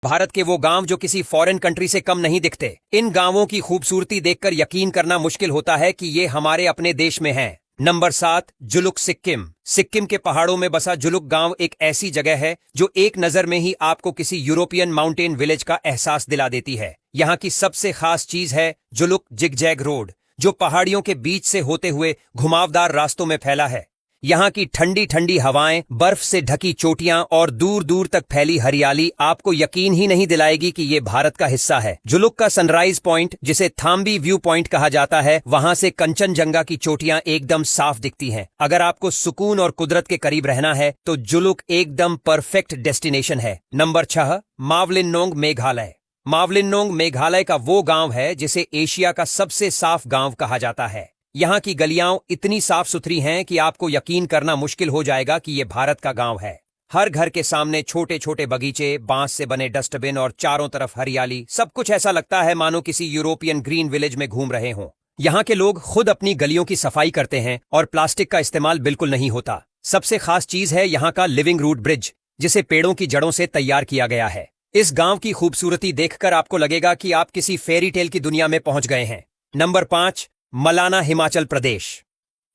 भारत के वो गांव जो किसी फॉरेन कंट्री से कम नहीं दिखते। इन गांवों की खूबसूरती देखकर यकीन करना मुश्किल होता है कि ये हमारे अपने देश में हैं। नंबर 7, जुलुक सिक्किम। सिक्किम के पहाड़ों में बसा जुलुक गांव एक ऐसी जगह है जो एक नजर में ही आपको किसी यूरोपियन माउंटेन विलेज का एहसास दिला देती है। यहाँ की सबसे खास चीज है जुलुक जिगजैग रोड, जो पहाड़ियों के बीच से होते हुए घुमावदार रास्तों में फैला है। यहाँ की ठंडी ठंडी हवाएं, बर्फ से ढकी चोटियां और दूर दूर तक फैली हरियाली आपको यकीन ही नहीं दिलाएगी कि ये भारत का हिस्सा है। जुलुक का सनराइज पॉइंट, जिसे थाम्बी व्यू पॉइंट कहा जाता है, वहां से कंचनजंगा की चोटियां एकदम साफ दिखती हैं। अगर आपको सुकून और कुदरत के करीब रहना है तो जुलुक एकदम परफेक्ट डेस्टिनेशन है। नंबर 6, मावलिनोंग मेघालय। मावलिनोंग मेघालय का वो गांव है जिसे एशिया का सबसे साफ गांव कहा जाता है। यहाँ की गलियां इतनी साफ सुथरी हैं कि आपको यकीन करना मुश्किल हो जाएगा कि ये भारत का गांव है। हर घर के सामने छोटे छोटे बगीचे, बांस से बने डस्टबिन और चारों तरफ हरियाली। सब कुछ ऐसा लगता है मानो किसी यूरोपियन ग्रीन विलेज में घूम रहे हों। यहाँ के लोग खुद अपनी गलियों की सफाई करते हैं और प्लास्टिक का इस्तेमाल बिल्कुल नहीं होता। सबसे खास चीज है यहाँ का लिविंग रूट ब्रिज, जिसे पेड़ों की जड़ों से तैयार किया गया है। इस गांव की खूबसूरती देखकर आपको लगेगा कि आप किसी फेरी टेल की दुनिया में पहुंच गए हैं। नंबर 5, मलाना, हिमाचल प्रदेश।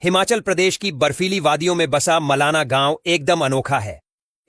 हिमाचल प्रदेश की बर्फीली वादियों में बसा मलाना गांव एकदम अनोखा है।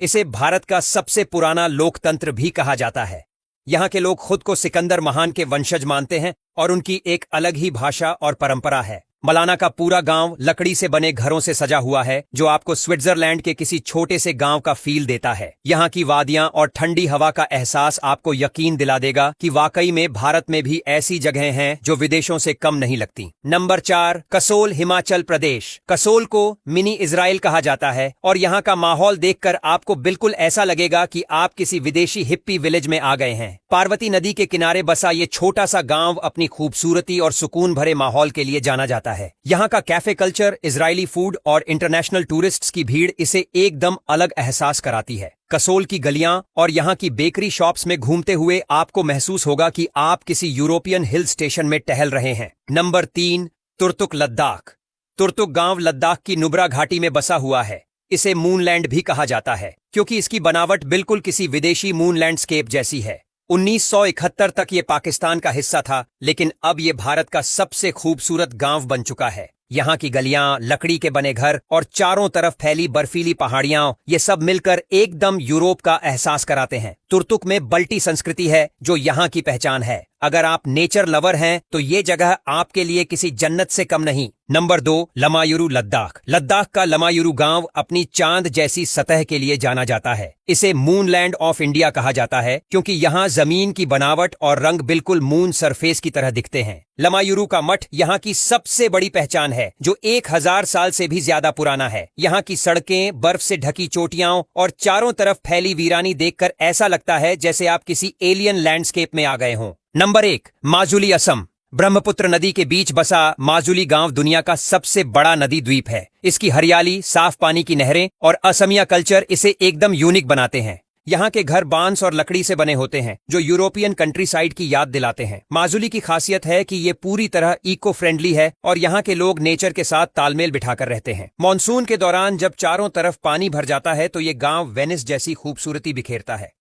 इसे भारत का सबसे पुराना लोकतंत्र भी कहा जाता है। यहाँ के लोग खुद को सिकंदर महान के वंशज मानते हैं और उनकी एक अलग ही भाषा और परंपरा है। मलाना का पूरा गांव लकड़ी से बने घरों से सजा हुआ है, जो आपको स्विट्जरलैंड के किसी छोटे से गांव का फील देता है। यहाँ की वादियां और ठंडी हवा का एहसास आपको यकीन दिला देगा कि वाकई में भारत में भी ऐसी जगहें हैं जो विदेशों से कम नहीं लगती। नंबर 4, कसोल, हिमाचल प्रदेश। कसोल को मिनी इजराइल कहा जाता है और यहाँ का माहौल देखकर आपको बिल्कुल ऐसा लगेगा कि आप किसी विदेशी हिप्पी विलेज में आ गए हैं। पार्वती नदी के किनारे बसा ये छोटा सा गांव अपनी खूबसूरती और सुकून भरे माहौल के लिए जाना जाता है। यहाँ का कैफे कल्चर, इजरायली फूड और इंटरनेशनल टूरिस्ट्स की भीड़ इसे एकदम अलग एहसास कराती है। कसोल की गलियां और यहाँ की बेकरी शॉप्स में घूमते हुए आपको महसूस होगा कि आप किसी यूरोपियन हिल स्टेशन में टहल रहे हैं। नंबर 3, तुर्तुक, लद्दाख। तुर्तुक गांव लद्दाख की नुब्रा घाटी में बसा हुआ है। इसे मूनलैंड भी कहा जाता है क्योंकि इसकी बनावट बिल्कुल किसी विदेशी मून लैंडस्केप जैसी है। 1971 तक ये पाकिस्तान का हिस्सा था, लेकिन अब ये भारत का सबसे खूबसूरत गांव बन चुका है। यहाँ की गलियां, लकड़ी के बने घर और चारों तरफ फैली बर्फीली पहाड़ियां, ये सब मिलकर एकदम यूरोप का एहसास कराते हैं। तुर्तुक में बल्टी संस्कृति है जो यहाँ की पहचान है। अगर आप नेचर लवर हैं तो ये जगह आपके लिए किसी जन्नत से कम नहीं। नंबर 2, लमायुरू, लद्दाख। लद्दाख का लमायुरू गांव अपनी चांद जैसी सतह के लिए जाना जाता है। इसे मूनलैंड ऑफ इंडिया कहा जाता है क्योंकि यहाँ जमीन की बनावट और रंग बिल्कुल मून सरफेस की तरह दिखते हैं। लमायुरू का मठ यहाँ की सबसे बड़ी पहचान है, जो 1000 साल से भी ज्यादा पुराना है। यहाँ की सड़कें, बर्फ से ढकी चोटियां और चारों तरफ फैली वीरानी देखकर ऐसा लगता है जैसे आप किसी एलियन लैंडस्केप में आ गए हों। नंबर 1, माजुली, असम। ब्रह्मपुत्र नदी के बीच बसा माजुली गांव दुनिया का सबसे बड़ा नदी द्वीप है। इसकी हरियाली, साफ पानी की नहरें और असमिया कल्चर इसे एकदम यूनिक बनाते हैं। यहाँ के घर बांस और लकड़ी से बने होते हैं, जो यूरोपियन कंट्री साइड की याद दिलाते हैं। माजुली की खासियत है कि ये पूरी तरह इको फ्रेंडली है और यहाँ के लोग नेचर के साथ तालमेल बिठाकर रहते हैं। मॉनसून के दौरान जब चारों तरफ पानी भर जाता है तो ये गांव वेनिस जैसी खूबसूरती बिखेरता है।